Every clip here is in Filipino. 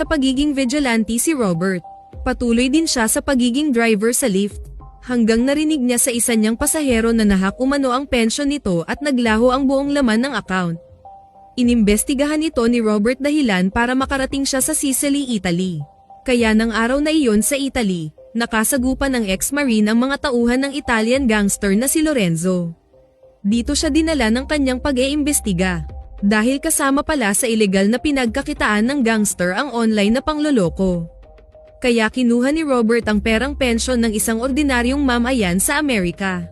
Sa pagiging vigilante si Robert, patuloy din siya sa pagiging driver sa lift, hanggang narinig niya sa isa niyang pasahero na nahak umano ang pensyon nito at naglaho ang buong laman ng account. Inimbestigahan ito ni Robert dahilan para makarating siya sa Sicily, Italy. Kaya ng araw na iyon sa Italy, nakasagupan ng ex-marine ang mga tauhan ng Italian gangster na si Lorenzo. Dito siya dinala ng kanyang pag-iimbestiga, dahil kasama pala sa ilegal na pinagkakitaan ng gangster ang online na pangloloko. Kaya kinuha ni Robert ang perang pensyon ng isang ordinaryong mamayan sa Amerika.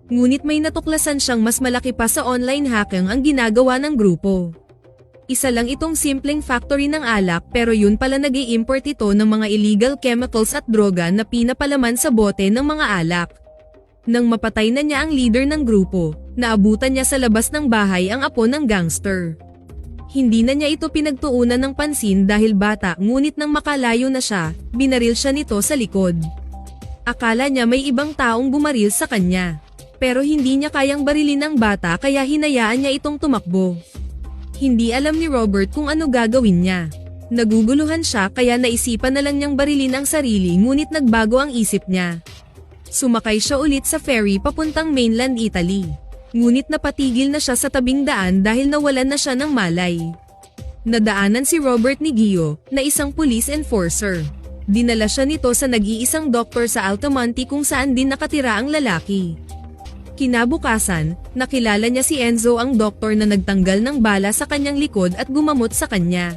Ngunit may natuklasan siyang mas malaki pa sa online hacking ang ginagawa ng grupo. Isa lang itong simpleng factory ng alak pero yun pala nag-i-import ito ng mga illegal chemicals at droga na pinapalaman sa bote ng mga alak. Nang mapatay na niya ang leader ng grupo, naabutan niya sa labas ng bahay ang apo ng gangster. Hindi na niya ito pinagtuunan ng pansin dahil bata, ngunit nang makalayo na siya, binaril siya nito sa likod. Akala niya may ibang taong bumaril sa kanya. Pero hindi niya kayang barilin ang bata kaya hinayaan niya itong tumakbo. Hindi alam ni Robert kung ano gagawin niya. Naguguluhan siya kaya naisipan na lang niyang barilin ang sarili ngunit nagbago ang isip niya. Sumakay siya ulit sa ferry papuntang mainland Italy. Ngunit napatigil na siya sa tabing daan dahil nawalan na siya ng malay. Nadaanan si Robert ni Gio, na isang police enforcer. Dinala siya nito sa nag-iisang doktor sa Altamonte kung saan din nakatira ang lalaki. Kinabukasan, nakilala niya si Enzo, ang doktor na nagtanggal ng bala sa kanyang likod at gumamot sa kanya.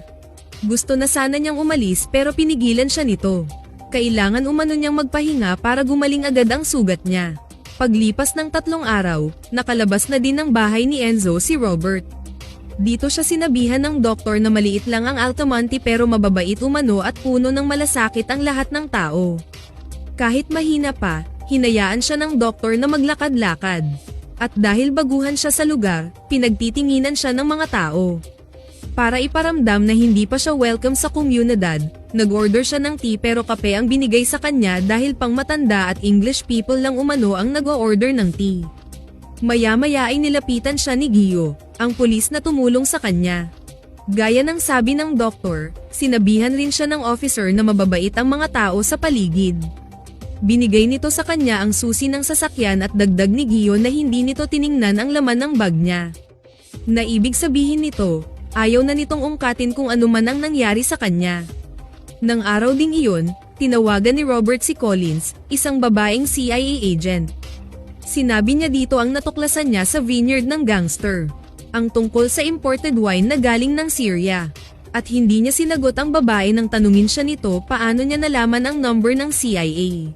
Gusto na sana niyang umalis pero pinigilan siya nito. Kailangan umano niyang magpahinga para gumaling agad ang sugat niya. Paglipas ng 3 araw, nakalabas na din ng bahay ni Enzo si Robert. Dito siya sinabihan ng doktor na maliit lang ang Altamonte pero mababait umano at puno ng malasakit ang lahat ng tao. Kahit mahina pa, hinayaan siya ng doktor na maglakad-lakad. At dahil baguhan siya sa lugar, pinagtitinginan siya ng mga tao. Para iparamdam na hindi pa siya welcome sa komunidad, nag-order siya ng tea pero kape ang binigay sa kanya dahil pang matanda at English people lang umano ang nag-order ng tea. Maya-maya ay nilapitan siya ni Gio, ang pulis na tumulong sa kanya. Gaya ng sabi ng doktor, sinabihan rin siya ng officer na mababait ang mga tao sa paligid. Binigay nito sa kanya ang susi ng sasakyan at dagdag ni Gio na hindi nito tiningnan ang laman ng bag niya. Na ibig sabihin nito, ayaw na nitong ungkatin kung ano man ang nangyari sa kanya. Nang araw ding iyon, tinawagan ni Robert si Collins, isang babaeng CIA agent. Sinabi niya dito ang natuklasan niya sa vineyard ng gangster, ang tungkol sa imported wine na galing ng Syria. At hindi niya sinagot ang babae nang tanungin siya nito paano niya nalaman ang number ng CIA.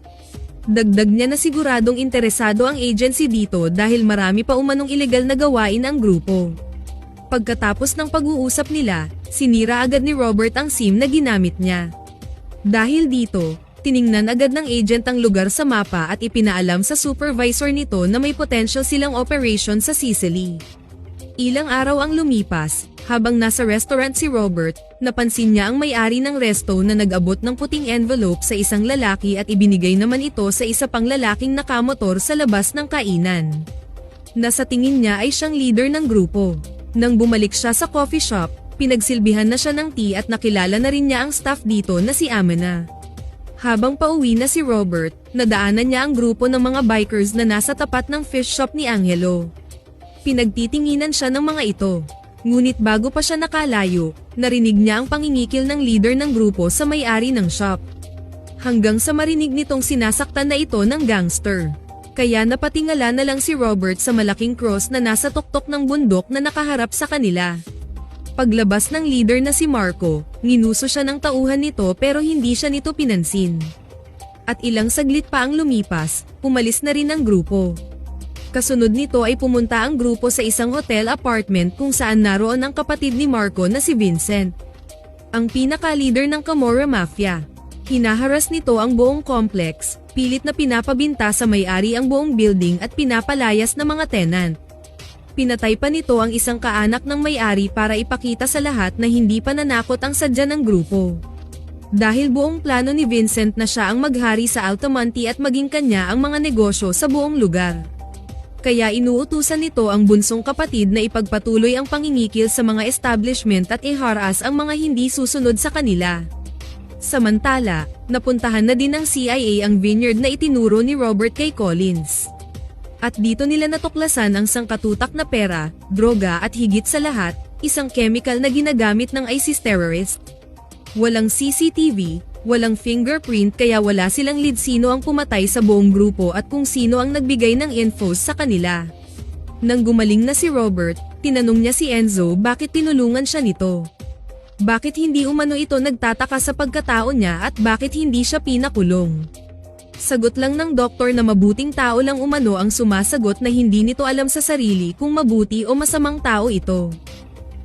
Dagdag niya na siguradong interesado ang agency dito dahil marami pa umanong ilegal na gawain ang grupo. Pagkatapos ng pag-uusap nila, sinira agad ni Robert ang SIM na ginamit niya. Dahil dito, tiningnan agad ng agent ang lugar sa mapa at ipinaalam sa supervisor nito na may potential silang operation sa Sicily. Ilang araw ang lumipas, habang nasa restaurant si Robert, napansin niya ang may-ari ng resto na nag-abot ng puting envelope sa isang lalaki at ibinigay naman ito sa isa pang lalaking nakamotor sa labas ng kainan. Nasa tingin niya ay siyang leader ng grupo. Nang bumalik siya sa coffee shop, pinagsilbihan na siya ng tea at nakilala na rin niya ang staff dito na si Amina. Habang pauwi na si Robert, nadaanan niya ang grupo ng mga bikers na nasa tapat ng fish shop ni Angelo. Pinagtitinginan siya ng mga ito. Ngunit bago pa siya nakalayo, narinig niya ang pangingikil ng leader ng grupo sa may-ari ng shop. Hanggang sa marinig nitong sinasaktan na ito ng gangster. Kaya napatingala na lang si Robert sa malaking cross na nasa tuktok ng bundok na nakaharap sa kanila. Paglabas ng leader na si Marco, nginuso siya ng tauhan nito pero hindi siya nito pinansin. At ilang saglit pa ang lumipas, umalis na rin ang grupo. Kasunod nito ay pumunta ang grupo sa isang hotel apartment kung saan naroon ang kapatid ni Marco na si Vincent, ang pinaka-leader ng Camorra Mafia. Hinaharas nito ang buong complex, pilit na pinapabinta sa may-ari ang buong building at pinapalayas ng mga tenant. Pinatay pa nito ang isang kaanak ng may-ari para ipakita sa lahat na hindi pa nanakot ang sadya ng grupo. Dahil buong plano ni Vincent na siya ang maghari sa Altamonte at maging kanya ang mga negosyo sa buong lugar. Kaya inuutusan nito ang bunsong kapatid na ipagpatuloy ang pangingikil sa mga establishment at iharas ang mga hindi susunod sa kanila. Samantala, napuntahan na din ng CIA ang vineyard na itinuro ni Robert kay Collins. At dito nila natuklasan ang sangkatutak na pera, droga at higit sa lahat, isang chemical na ginagamit ng ISIS terrorist. Walang CCTV, walang fingerprint kaya wala silang lead sino ang pumatay sa buong grupo at kung sino ang nagbigay ng infos sa kanila. Nang gumaling na si Robert, tinanong niya si Enzo bakit tinulungan siya nito. Bakit hindi umano ito nagtataka sa pagkatao niya at bakit hindi siya pinakulong? Sagot lang ng doktor na mabuting tao lang umano ang sumasagot na hindi nito alam sa sarili kung mabuti o masamang tao ito.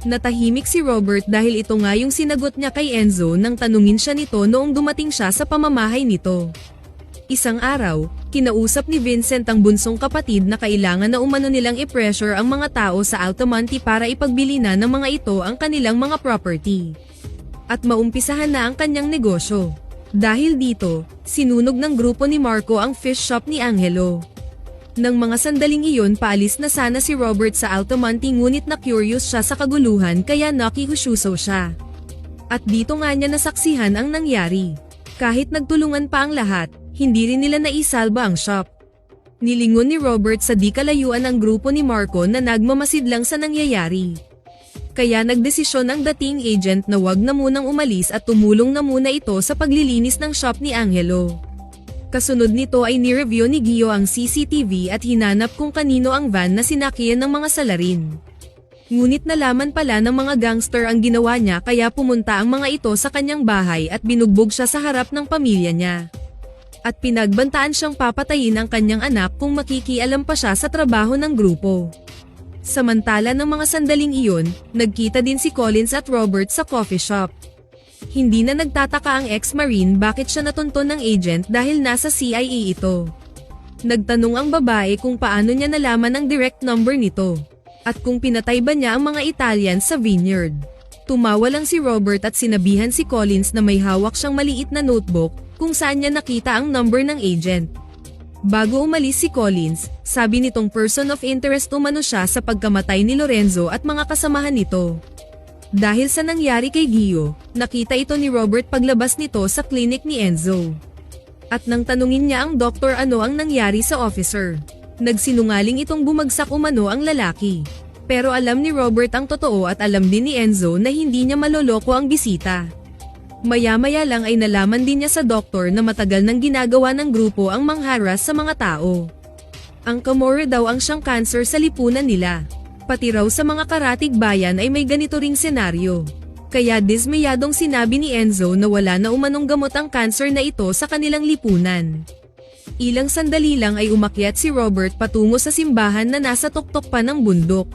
Natahimik si Robert dahil ito nga yung sinagot niya kay Enzo nang tanungin siya nito noong dumating siya sa pamamahay nito. Isang araw, kinausap ni Vincent ang bunsong kapatid na kailangan na umano nilang i-pressure ang mga tao sa Altamonte para ipagbili na ng mga ito ang kanilang mga property. At maumpisahan na ang kanyang negosyo. Dahil dito, sinunog ng grupo ni Marco ang fish shop ni Angelo. Nang mga sandaling iyon paalis na sana si Robert sa Altamonte ngunit na curious siya sa kaguluhan kaya nakihusyuso siya. At dito nga niya nasaksihan ang nangyari. Kahit nagtulungan pa ang lahat, hindi rin nila naisalba ang shop. Nilingon ni Robert sa di kalayuan ang grupo ni Marco na nagmamasid lang sa nangyayari. Kaya nagdesisyon ang dating agent na wag na munang umalis at tumulong na muna ito sa paglilinis ng shop ni Angelo. Kasunod nito ay ni-review ni Gio ang CCTV at hinanap kung kanino ang van na sinakyan ng mga salarin. Ngunit nalaman pala ng mga gangster ang ginawa niya kaya pumunta ang mga ito sa kanyang bahay at binugbog siya sa harap ng pamilya niya. At pinagbantaan siyang papatayin ang kanyang anak kung makikialam pa siya sa trabaho ng grupo. Samantala ng mga sandaling iyon, nagkita din si Collins at Robert sa coffee shop. Hindi na nagtataka ang ex-marine bakit siya natunton ng agent dahil nasa CIA ito. Nagtanong ang babae kung paano niya nalaman ang direct number nito, at kung pinatay ba niya ang mga Italian sa vineyard. Tumawa lang si Robert at sinabihan si Collins na may hawak siyang maliit na notebook kung saan niya nakita ang number ng agent. Bago umalis si Collins, sabi nitong person of interest umano siya sa pagkamatay ni Lorenzo at mga kasamahan nito. Dahil sa nangyari kay Gio, nakita ito ni Robert paglabas nito sa clinic ni Enzo. At nang tanungin niya ang doktor ano ang nangyari sa officer, nagsinungaling itong bumagsak umano ang lalaki. Pero alam ni Robert ang totoo at alam din ni Enzo na hindi niya maloloko ang bisita. Maya-maya lang ay nalaman din niya sa doktor na matagal nang ginagawa ng grupo ang mangharas sa mga tao. Ang Camorra daw ang siyang cancer sa lipunan nila. Pati raw sa mga karatig bayan ay may ganito ring senaryo. Kaya dismayadong sinabi ni Enzo na wala na umanong gamot ang cancer na ito sa kanilang lipunan. Ilang sandali lang ay umakyat si Robert patungo sa simbahan na nasa tuktok pa ng bundok.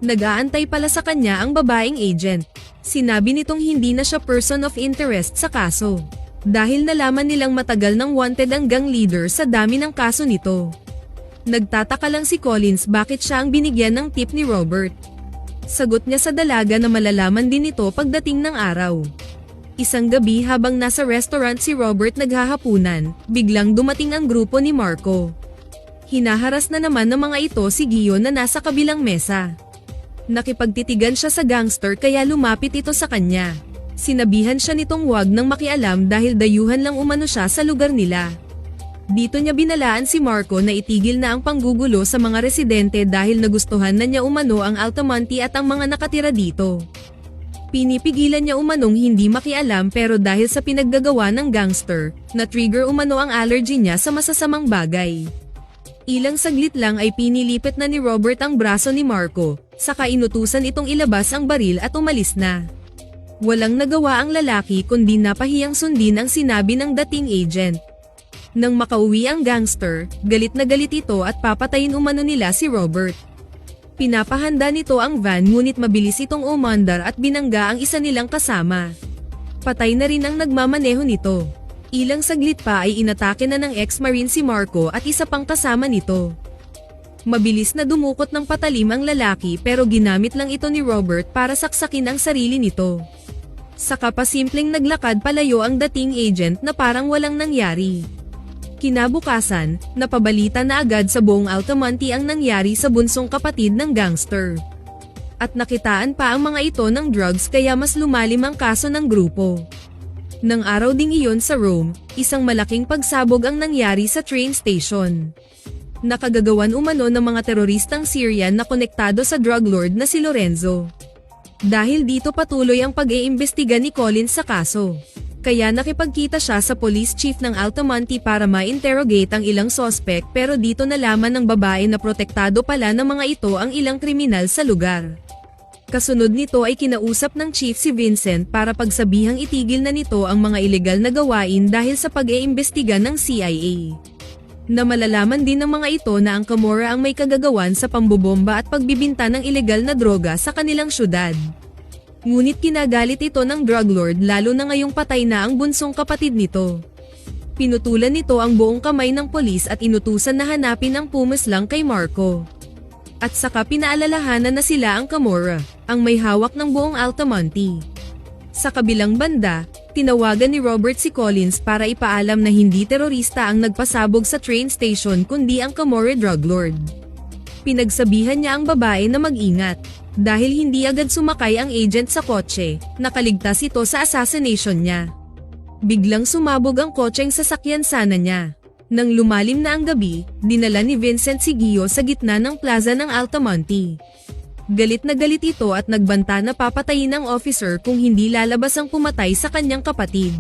Nag-aantay pala sa kanya ang babaeng agent. Sinabi nitong hindi na siya person of interest sa kaso. Dahil nalaman nilang matagal nang wanted ang gang leader sa dami ng kaso nito. Nagtataka lang si Collins bakit siya ang binigyan ng tip ni Robert. Sagot niya sa dalaga na malalaman din ito pagdating ng araw. Isang gabi habang nasa restaurant si Robert naghahapunan, biglang dumating ang grupo ni Marco. Hinaharas na naman ng mga ito si Gio na nasa kabilang mesa. Nakipagtitigan siya sa gangster kaya lumapit ito sa kanya. Sinabihan siya nitong wag nang makialam dahil dayuhan lang umano siya sa lugar nila. Dito niya binalaan si Marco na itigil na ang panggugulo sa mga residente dahil nagustuhan na niya umano ang Altamonte at ang mga nakatira dito. Pinipigilan niya umanong hindi makialam pero dahil sa pinaggagawa ng gangster, na-trigger umano ang allergy niya sa masasamang bagay. Ilang saglit lang ay pinilipit na ni Robert ang braso ni Marco, saka inutusan itong ilabas ang baril at umalis na. Walang nagawa ang lalaki kundi napahiyang sundin ang sinabi ng dating agent. Nang makauwi ang gangster, galit na galit ito at papatayin umano nila si Robert. Pinapahanda nito ang van ngunit mabilis itong umandar at binangga ang isa nilang kasama. Patay na rin ang nagmamaneho nito. Ilang saglit pa ay inatake na ng ex-marine si Marco at isa pang kasama nito. Mabilis na dumukot ng patalim ang lalaki pero ginamit lang ito ni Robert para saksakin ang sarili nito. Saka pa simpleng naglakad palayo ang dating agent na parang walang nangyari. Kinabukasan, napabalita na agad sa buong Altamonte ang nangyari sa bunsong kapatid ng gangster. At nakitaan pa ang mga ito ng drugs kaya mas lumalim ang kaso ng grupo. Nang araw ding iyon sa Rome, isang malaking pagsabog ang nangyari sa train station. Nakagagawan umano ng mga teroristang Syrian na konektado sa drug lord na si Lorenzo. Dahil dito patuloy ang pag-iimbestiga ni Collins sa kaso. Kaya nakipagkita siya sa police chief ng Altamonte para ma-interrogate ang ilang sospek pero dito nalaman ng babae na protektado pala ng mga ito ang ilang kriminal sa lugar. Kasunod nito ay kinausap ng chief si Vincent para pagsabihang itigil na nito ang mga ilegal na gawain dahil sa pag-iimbestiga ng CIA. Na malalaman din ng mga ito na ang Camorra ang may kagagawan sa pambobomba at pagbibinta ng ilegal na droga sa kanilang syudad. Ngunit kinagalit ito ng drug lord lalo na ngayong patay na ang bunsong kapatid nito. Pinutulan nito ang buong kamay ng polis at inutusan na hanapin ang pumaslang kay Marco. At saka pinaalalahanan na sila ang Camorra, ang may hawak ng buong Altamonte. Sa kabilang banda, tinawagan ni Robert si Collins para ipaalam na hindi terorista ang nagpasabog sa train station kundi ang Camorra drug lord. Pinagsabihan niya ang babae na mag-ingat, dahil hindi agad sumakay ang agent sa kotse, nakaligtas ito sa assassination niya. Biglang sumabog ang kotseng sasakyan sana niya. Nang lumalim na ang gabi, dinala ni Vincent si Gio sa gitna ng plaza ng Altamonte. Galit na galit ito at nagbanta na papatayin ang officer kung hindi lalabas ang pumatay sa kanyang kapatid.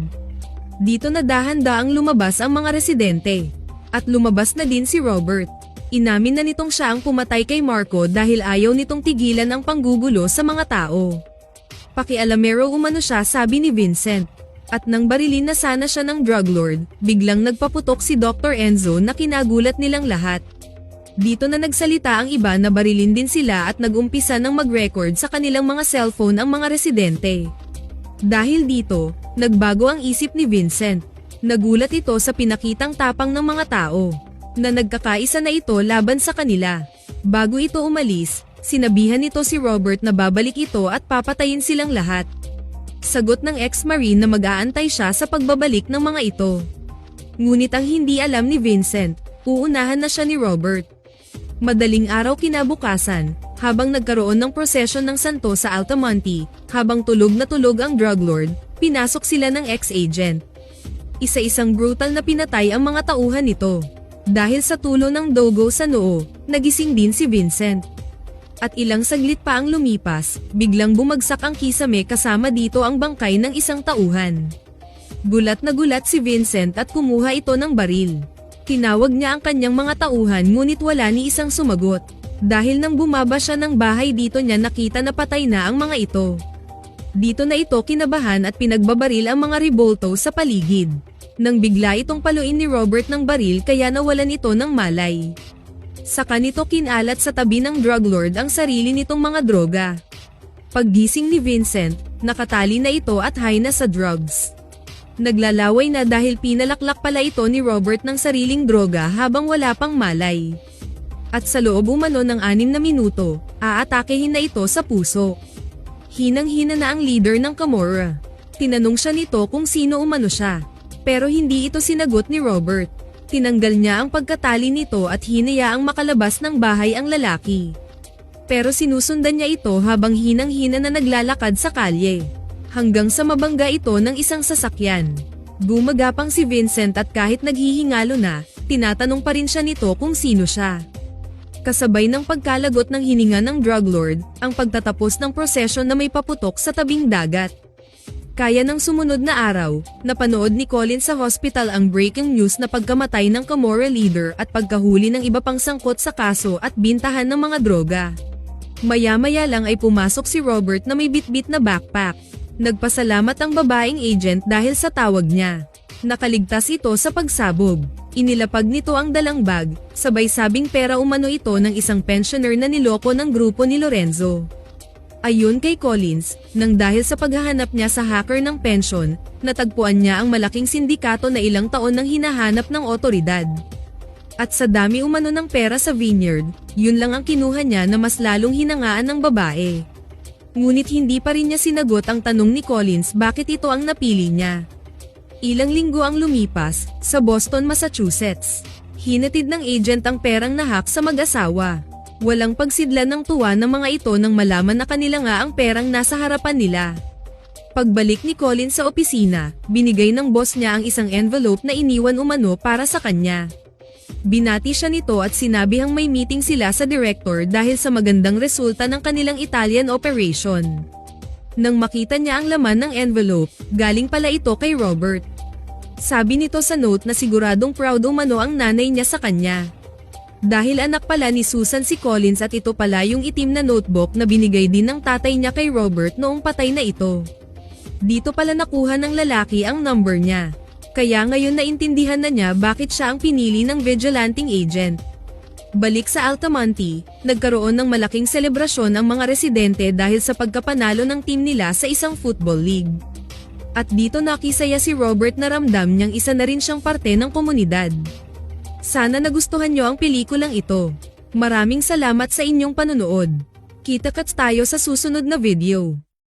Dito na dahan-daang lumabas ang mga residente. At lumabas na din si Robert. Inamin na nitong siya ang pumatay kay Marco dahil ayaw nitong tigilan ang panggugulo sa mga tao. Pakialamero umano siya, sabi ni Vincent. At nang barilin na sana siya ng drug lord, biglang nagpaputok si Dr. Enzo na kinagulat nilang lahat. Dito na nagsalita ang iba na barilin din sila at nag-umpisa ng mag-record sa kanilang mga cellphone ang mga residente. Dahil dito, nagbago ang isip ni Vincent. Nagulat ito sa pinakitang tapang ng mga tao, na nagkakaisa na ito laban sa kanila. Bago ito umalis, sinabihan nito si Robert na babalik ito at papatayin silang lahat. Sagot ng ex-marine na mag-aantay siya sa pagbabalik ng mga ito. Ngunit ang hindi alam ni Vincent, uunahan na siya ni Robert. Madaling araw kinabukasan, habang nagkaroon ng prosesyon ng santo sa Altamonte, habang tulog na tulog ang drug lord, pinasok sila ng ex-agent. Isa-isang brutal na pinatay ang mga tauhan nito. Dahil sa tulo ng dogo sa noo, nagising din si Vincent. At ilang saglit pa ang lumipas, biglang bumagsak ang kisame kasama dito ang bangkay ng isang tauhan. Gulat na gulat si Vincent at kumuha ito ng baril. Tinawag niya ang kanyang mga tauhan ngunit wala ni isang sumagot. Dahil nang bumaba siya ng bahay dito niya nakita na patay na ang mga ito. Dito na ito kinabahan at pinagbabaril ang mga rebolto sa paligid. Nang bigla itong paluin ni Robert ng baril kaya nawalan ito ng malay. Saka nito kinalat sa tabi ng drug lord ang sarili nitong mga droga. Paggising ni Vincent, nakatali na ito at high na sa drugs. Naglalaway na dahil pinalaklak pala ito ni Robert ng sariling droga habang wala pang malay. At sa loob umano ng 6 na minuto, aatakehin na ito sa puso. Hinang-hina na ang leader ng Camorra. Tinanong siya nito kung sino umano siya. Pero hindi ito sinagot ni Robert. Tinanggal niya ang pagkatali nito at hinayaang makalabas ng bahay ang lalaki. Pero sinusundan niya ito habang hinang-hina na naglalakad sa kalye. Hanggang sa mabangga ito ng isang sasakyan. Gumagapang si Vincent at kahit naghihingalo na, tinatanong pa rin siya nito kung sino siya. Kasabay ng pagkalagot ng hininga ng drug lord, ang pagtatapos ng prosesyon na may paputok sa tabing dagat. Kaya ng sumunod na araw, napanood ni Colin sa hospital ang breaking news na pagkamatay ng Camorra leader at pagkahuli ng iba pang sangkot sa kaso at bintahan ng mga droga. Maya-maya lang ay pumasok si Robert na may bitbit na backpack. Nagpasalamat ang babaeng agent dahil sa tawag niya. Nakaligtas ito sa pagsabog. Inilapag nito ang dalang bag, sabay sabing pera umano ito ng isang pensioner na niloko ng grupo ni Lorenzo. Ayon kay Collins, nang dahil sa paghahanap niya sa hacker ng pensyon, natagpuan niya ang malaking sindikato na ilang taon nang hinahanap ng otoridad. At sa dami umano ng pera sa vineyard, yun lang ang kinuha niya na mas lalong hinangaan ng babae. Ngunit hindi pa rin niya sinagot ang tanong ni Collins bakit ito ang napili niya. Ilang linggo ang lumipas, sa Boston, Massachusetts. Hinatid ng agent ang perang nahak sa mag-asawa. Walang pagsidlan ng tuwa ng mga ito nang malaman na kanila nga ang perang nasa harapan nila. Pagbalik ni Colin sa opisina, binigay ng boss niya ang isang envelope na iniwan umano para sa kanya. Binati siya nito at sinabihang may meeting sila sa director dahil sa magandang resulta ng kanilang Italian operation. Nang makita niya ang laman ng envelope, galing pala ito kay Robert. Sabi nito sa note na siguradong proud umano ang nanay niya sa kanya. Dahil anak pala ni Susan si Collins at ito pala yung itim na notebook na binigay din ng tatay niya kay Robert noong patay na ito. Dito pala nakuha ng lalaki ang number niya. Kaya ngayon naintindihan na niya bakit siya ang pinili ng vigilanting agent. Balik sa Altamonte, nagkaroon ng malaking selebrasyon ang mga residente dahil sa pagkapanalo ng team nila sa isang football league. At dito nakisaya si Robert na ramdam niyang isa na rin siyang parte ng komunidad. Sana nagustuhan niyo ang pelikulang ito. Maraming salamat sa inyong panonood. Kita-kits tayo sa susunod na video.